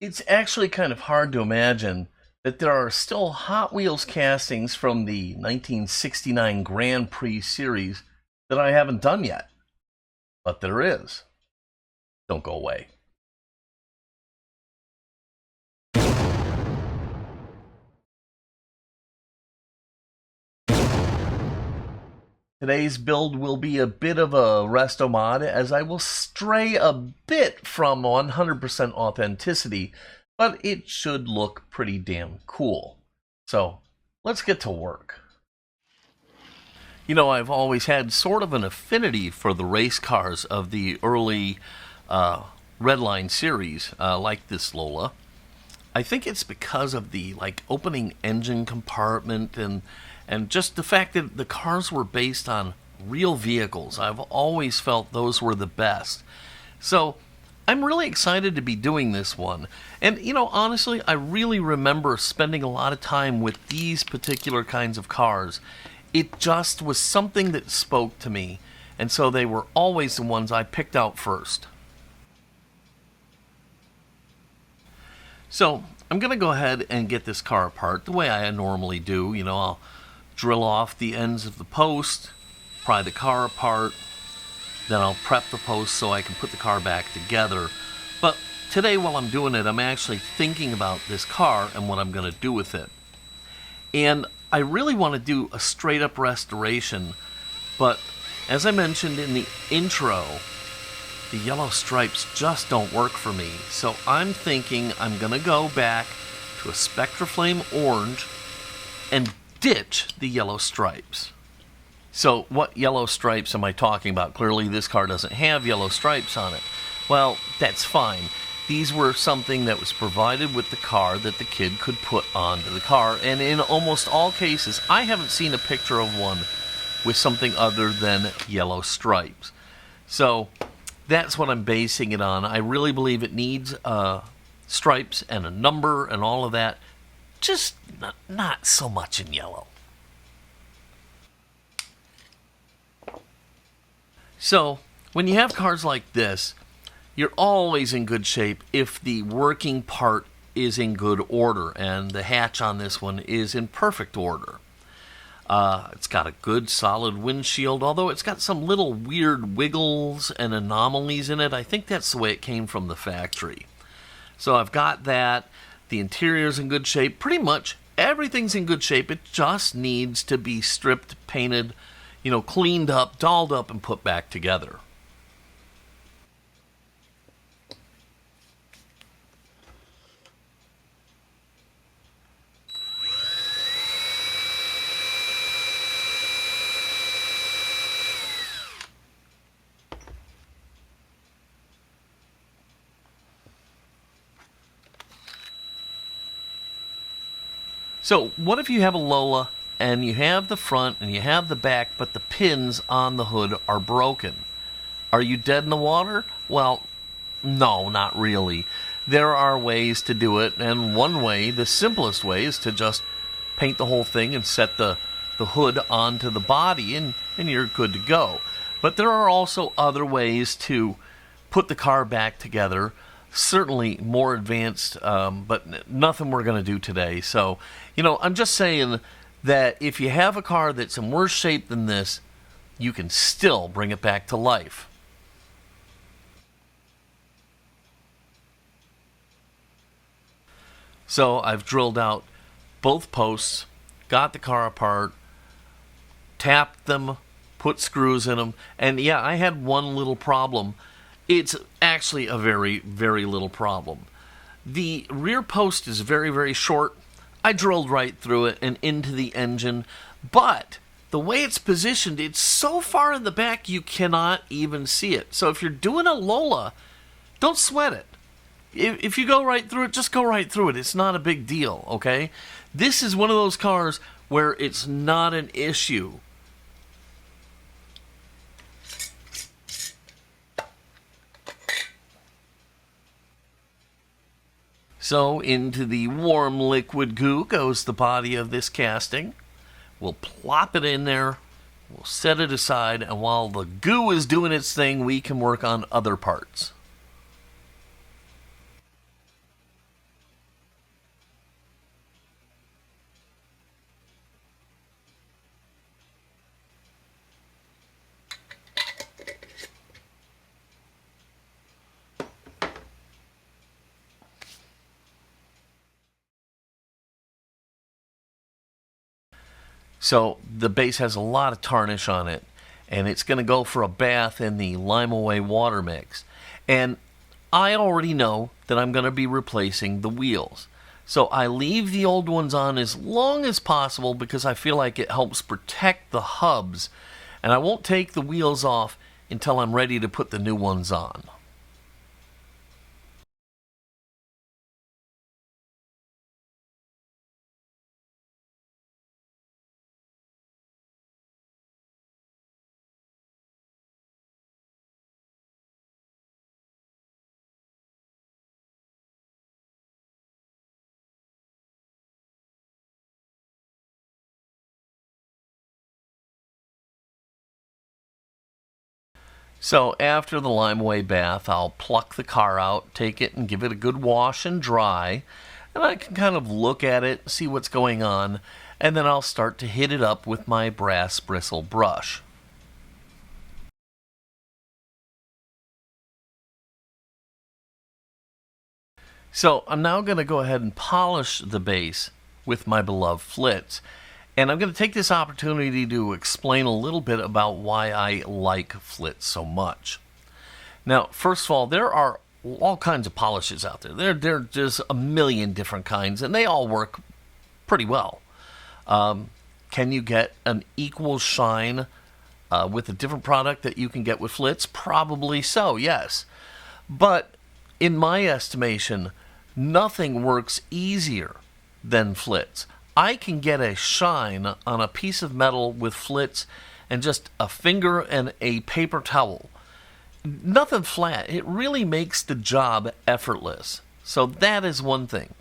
It's actually kind of hard to imagine that there are still Hot Wheels castings from the 1969 Grand Prix series that I haven't done yet. But there is. Don't go away. Today's build will be a bit of a resto mod, as I will stray a bit from 100% authenticity, but it should look pretty damn cool. So, let's get to work. You know, I've always had sort of an affinity for the race cars of the early Redline series, like this Lola. I think it's because of the opening engine compartment and just the fact that the cars were based on real vehicles. I've always felt those were the best. So I'm really excited to be doing this one. And, you know, honestly, I really remember spending a lot of time with these particular kinds of cars. It just was something that spoke to me, and so they were always the ones I picked out first. So I'm going to go ahead and get this car apart the way I normally do. You know, I'll drill off the ends of the post, pry the car apart, then I'll prep the post so I can put the car back together. But today, while I'm doing it, I'm actually thinking about this car and what I'm going to do with it. And I really want to do a straight up restoration, but as I mentioned in the intro, the yellow stripes just don't work for me. So I'm thinking I'm going to go back to a Spectraflame orange and ditch the yellow stripes. So what yellow stripes am I talking about? Clearly this car doesn't have yellow stripes on it. Well, that's fine. These were something that was provided with the car that the kid could put onto the car, and in almost all cases, I haven't seen a picture of one with something other than yellow stripes. So that's what I'm basing it on. I really believe it needs stripes and a number and all of that. Just not so much in yellow. So, when you have cars like this, you're always in good shape if the working part is in good order, and the hatch on this one is in perfect order. It's got a good solid windshield, although it's got some little weird wiggles and anomalies in it. I think that's the way it came from the factory. So I've got that. The interior's in good shape. Pretty much everything's in good shape. It just needs to be stripped, painted, you know, cleaned up, dolled up, and put back together. So, what if you have a Lola and you have the front and you have the back, but the pins on the hood are broken? Are you dead in the water? Well, no, not really. There are ways to do it, and one way, the simplest way, is to just paint the whole thing and set the hood onto the body, and you're good to go. But there are also other ways to put the car back together. Certainly more advanced, but nothing we're going to do today. So, you know, I'm just saying that if you have a car that's in worse shape than this, you can still bring it back to life. So I've drilled out both posts, got the car apart, tapped them, put screws in them, and yeah, I had one little problem. It's actually a very, very little problem. The rear post is very, very short. I drilled right through it and into the engine, but the way it's positioned, it's so far in the back you cannot even see it. So if you're doing a Lola, don't sweat it. If you go right through it, just go right through it. It's not a big deal, okay? This is one of those cars where it's not an issue. So into the warm liquid goo goes the body of this casting. We'll plop it in there, we'll set it aside, and while the goo is doing its thing, we can work on other parts. So the base has a lot of tarnish on it, and it's going to go for a bath in the Lime Away water mix. And I already know that I'm going to be replacing the wheels. So I leave the old ones on as long as possible because I feel like it helps protect the hubs. And I won't take the wheels off until I'm ready to put the new ones on. So after the Lime Away bath, I'll pluck the car out, take it and give it a good wash and dry, and I can kind of look at it, see what's going on, and then I'll start to hit it up with my brass bristle brush. So I'm now going to go ahead and polish the base with my beloved Flitz. And I'm going to take this opportunity to explain a little bit about why I like Flitz so much. Now, first of all, there are all kinds of polishes out there. There are just a million different kinds, and they all work pretty well. Can you get an equal shine with a different product that you can get with Flitz? Probably so, yes. But in my estimation, nothing works easier than Flitz. I can get a shine on a piece of metal with Flitz and just a finger and a paper towel. Nothing flat. It really makes the job effortless. So that is one thing.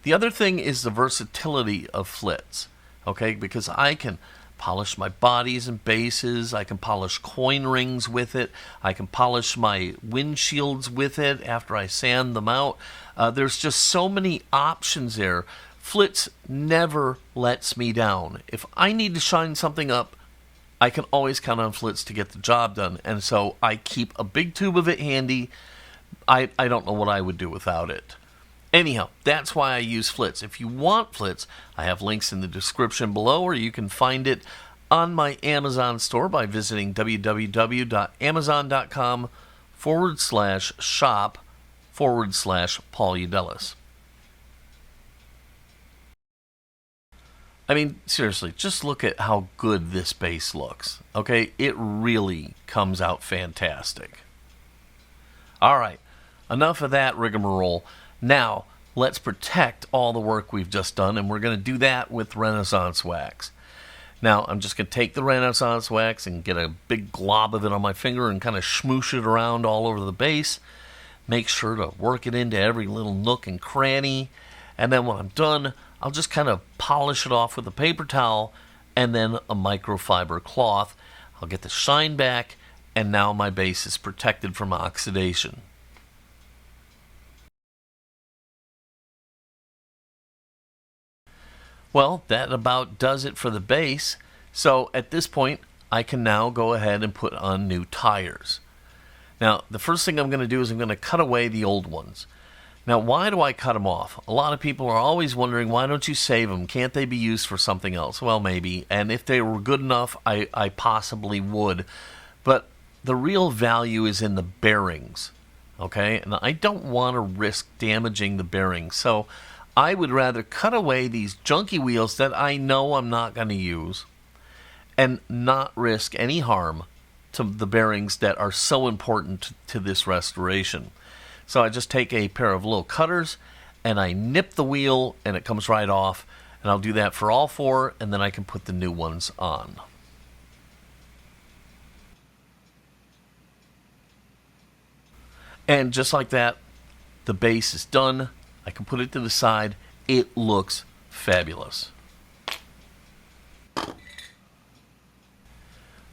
The other thing is the versatility of Flitz. Okay, because I can polish my bodies and bases, I can polish coin rings with it, I can polish my windshields with it after I sand them out. There's just so many options there. Flitz never lets me down. If I need to shine something up, I can always count on Flitz to get the job done. And so I keep a big tube of it handy. I don't know what I would do without it. Anyhow, that's why I use Flitz. If you want Flitz, I have links in the description below, or you can find it on my Amazon store by visiting www.amazon.com/shop/Paul Udelis. I mean, seriously, just look at how good this base looks. Okay, it really comes out fantastic. All right, enough of that rigmarole. Now, let's protect all the work we've just done, and we're going to do that with Renaissance wax. Now, I'm just going to take the Renaissance wax and get a big glob of it on my finger and kind of smoosh it around all over the base. Make sure to work it into every little nook and cranny. And then when I'm done, I'll just kind of polish it off with a paper towel and then a microfiber cloth. I'll get the shine back, and now my base is protected from oxidation. Well, that about does it for the base. So at this point, I can now go ahead and put on new tires. Now, the first thing I'm going to do is I'm going to cut away the old ones. Now, why do I cut them off? A lot of people are always wondering, why don't you save them? Can't they be used for something else? Well, maybe. And if they were good enough, I possibly would. But the real value is in the bearings. Okay? And I don't want to risk damaging the bearings. So I would rather cut away these junky wheels that I know I'm not going to use and not risk any harm to the bearings that are so important to this restoration. So I just take a pair of little cutters and I nip the wheel and it comes right off. And I'll do that for all four, and then I can put the new ones on. And just like that, the base is done. I can put it to the side. It looks fabulous.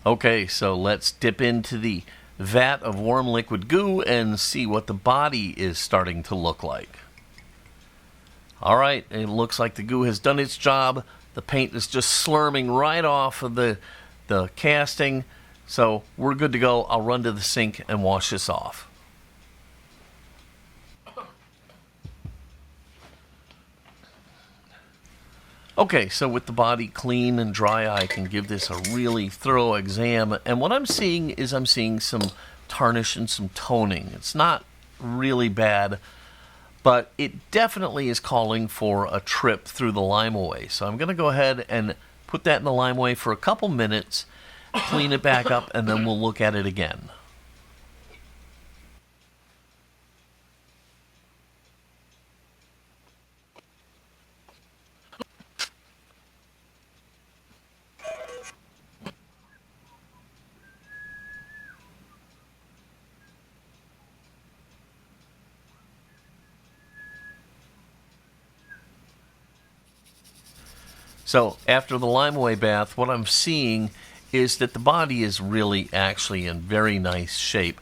Okay, so let's dip into the vat of warm liquid goo and see what the body is starting to look like. Alright, it looks like the goo has done its job. The paint is just slurming right off of the casting. So we're good to go. I'll run to the sink and wash this off. Okay, so with the body clean and dry, I can give this a really thorough exam. And what I'm seeing is I'm seeing some tarnish and some toning. It's not really bad, but it definitely is calling for a trip through the lime away. So I'm going to go ahead and put that in the lime away for a couple minutes, clean it back up, and then we'll look at it again. So after the lime away bath, what I'm seeing is that the body is really actually in very nice shape.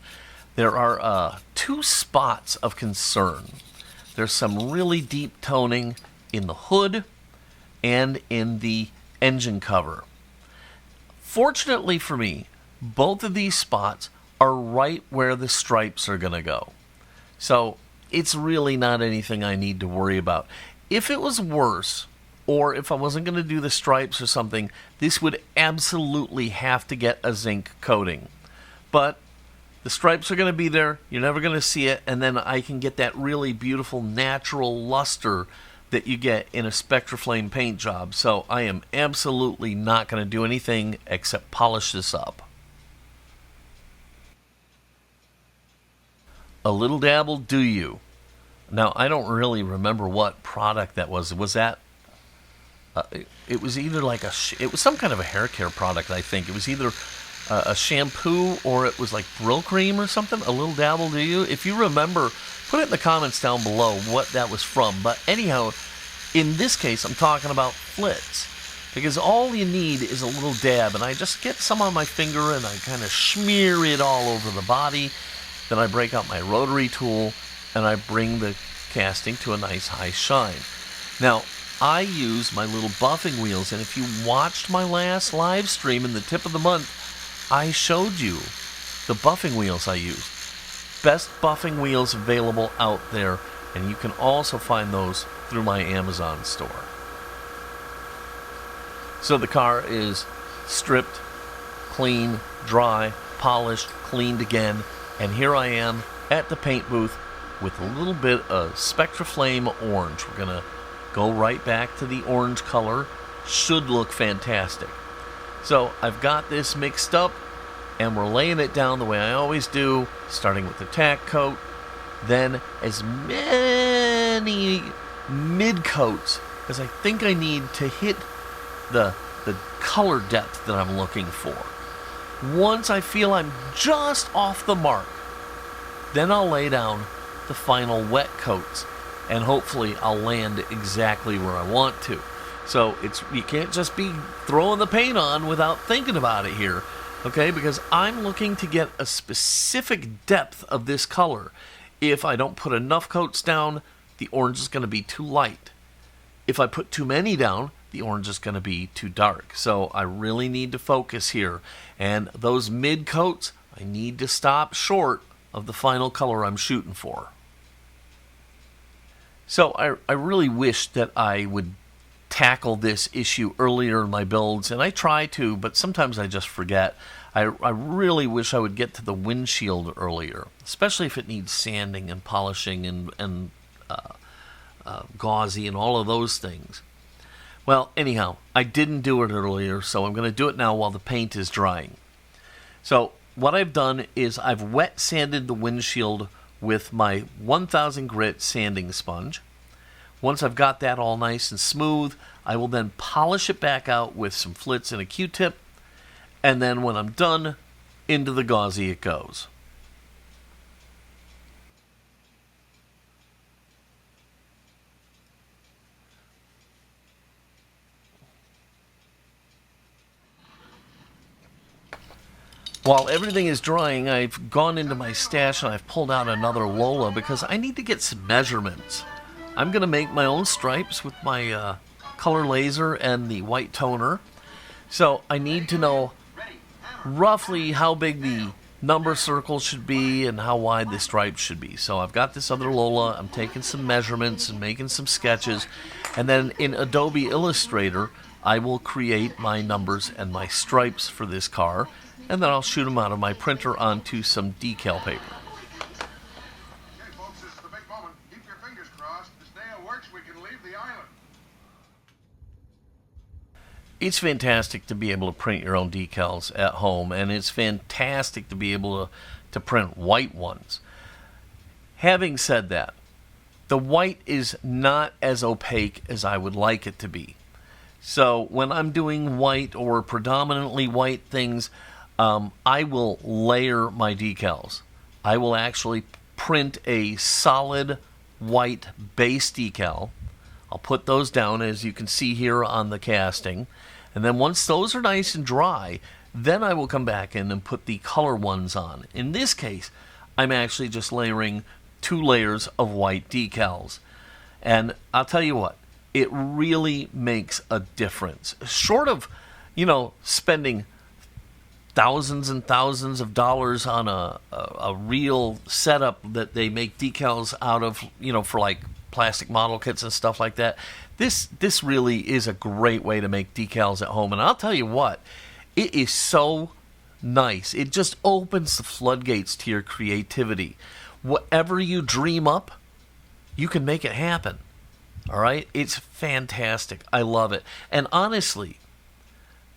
There are two spots of concern. There's some really deep toning in the hood and in the engine cover. Fortunately for me, both of these spots are right where the stripes are going to go. So it's really not anything I need to worry about. If it was worse, or if I wasn't going to do the stripes or something, this would absolutely have to get a zinc coating. But the stripes are going to be there, you're never going to see it, and then I can get that really beautiful natural luster that you get in a Spectraflame paint job. So I am absolutely not going to do anything except polish this up. A little dabble, do you? Now, I don't really remember what product that was. Was that... it was either like it was some kind of a hair care product, I think. It was either a shampoo or it was like Brill Cream or something. A little dabble, do you? If you remember, put it in the comments down below what that was from. But anyhow, in this case, I'm talking about Flitz. Because all you need is a little dab. And I just get some on my finger and I kind of smear it all over the body. Then I break out my rotary tool and I bring the casting to a nice high shine. Now, I use my little buffing wheels, and if you watched my last live stream in the tip of the month, I showed you the buffing wheels I use. Best buffing wheels available out there, and you can also find those through my Amazon store. So the car is stripped, clean, dry, polished, cleaned again, and here I am at the paint booth with a little bit of Spectraflame orange. We're going to go right back to the orange color. Should look fantastic. So I've got this mixed up and we're laying it down the way I always do, starting with the tack coat, then as many mid coats as I think I need to hit the color depth that I'm looking for. Once I feel I'm just off the mark, then I'll lay down the final wet coats. And hopefully I'll land exactly where I want to. So you can't just be throwing the paint on without thinking about it here, okay? Because I'm looking to get a specific depth of this color. If I don't put enough coats down, the orange is going to be too light. If I put too many down, the orange is going to be too dark. So I really need to focus here. And those mid coats, I need to stop short of the final color I'm shooting for. So I really wish that I would tackle this issue earlier in my builds, and I try to, but sometimes I just forget. I really wish I would get to the windshield earlier, especially if it needs sanding and polishing and gauzy and all of those things. Well, anyhow, I didn't do it earlier, so I'm going to do it now while the paint is drying. So what I've done is I've wet sanded the windshield with my 1000 grit sanding sponge. Once I've got that all nice and smooth, I will then polish it back out with some Flitz and a Q-tip, and then when I'm done, into the gauzy it goes. While everything is drying, I've gone into my stash and I've pulled out another Lola because I need to get some measurements. I'm going to make my own stripes with my color laser and the white toner. So I need to know roughly how big the number circles should be and how wide the stripes should be. So I've got this other Lola. I'm taking some measurements and making some sketches. And then in Adobe Illustrator, I will create my numbers and my stripes for this car. And then I'll shoot them out of my printer onto some decal paper. Okay, folks, this is the big moment. Keep your fingers crossed. This day it works, we can leave the island. It's fantastic to be able to print your own decals at home, and it's fantastic to be able to print white ones. Having said that, the white is not as opaque as I would like it to be. So when I'm doing white or predominantly white things, I will layer my decals. I will actually print a solid white base decal. I'll put those down, as you can see here on the casting. And then once those are nice and dry, then I will come back in and put the color ones on. In this case, I'm actually just layering 2 layers of white decals. And I'll tell you what, it really makes a difference. Short of, spending thousands and thousands of dollars on a real setup that they make decals out of, for like plastic model kits and stuff like that. This really is a great way to make decals at home. And I'll tell you what, it is so nice. It just opens the floodgates to your creativity. Whatever you dream up, you can make it happen. All right? It's fantastic. I love it. And honestly,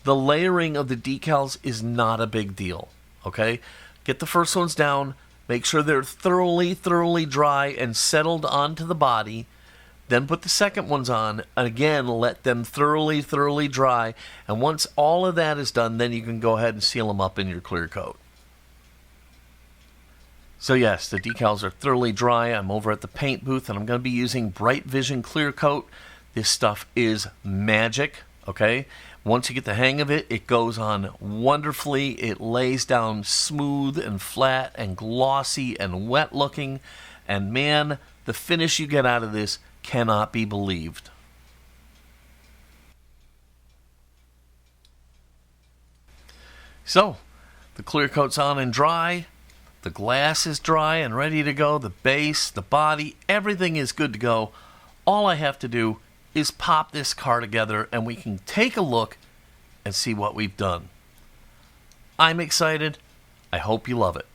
the layering of the decals is not a big deal. Okay? Get the first ones down. Make sure they're thoroughly dry and settled onto the body. Then put the second ones on. Again, let them thoroughly dry. And once all of that is done, then you can go ahead and seal them up in your clear coat. So yes, the decals are thoroughly dry. I'm over at the paint booth, and I'm going to be using Bright Vision Clear Coat. This stuff is magic, okay? Once you get the hang of it, it goes on wonderfully. It lays down smooth and flat and glossy and wet looking. And man, the finish you get out of this cannot be believed. So, the clear coat's on and dry. The glass is dry and ready to go. The base, the body, everything is good to go. All I have to do is pop this car together and we can take a look and see what we've done. I'm excited. I hope you love it.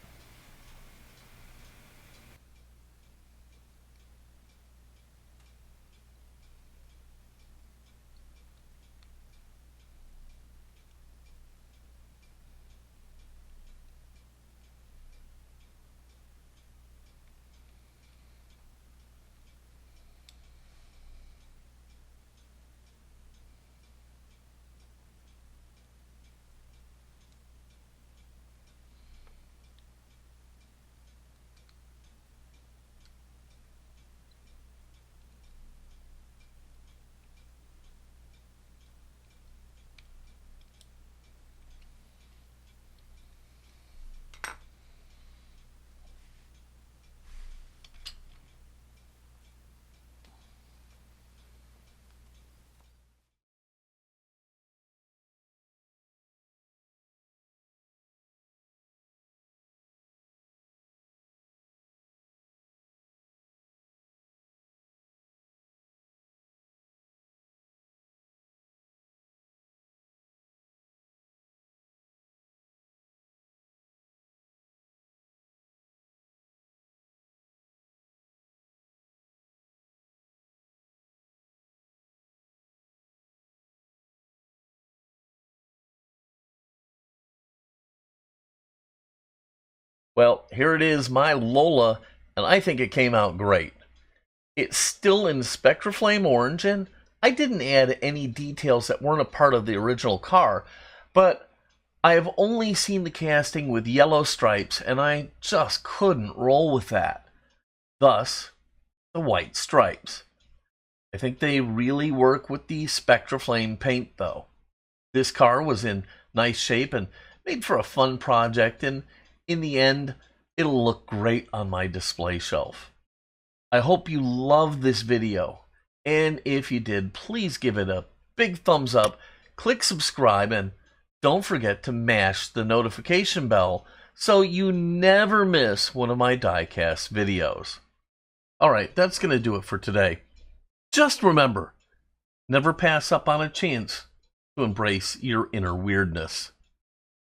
Well, here it is, my Lola, and I think it came out great. It's still in Spectraflame Orange, and I didn't add any details that weren't a part of the original car, but I have only seen the casting with yellow stripes, and I just couldn't roll with that. Thus, the white stripes. I think they really work with the Spectraflame paint, though. This car was in nice shape and made for a fun project, and in the end, it'll look great on my display shelf. I hope you loved this video, and if you did, please give it a big thumbs up, click subscribe, and don't forget to mash the notification bell so you never miss one of my diecast videos. Alright, that's going to do it for today. Just remember, never pass up on a chance to embrace your inner weirdness.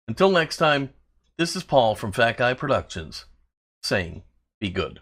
Until next time, this is Paul from Fat Guy Productions, saying, be good.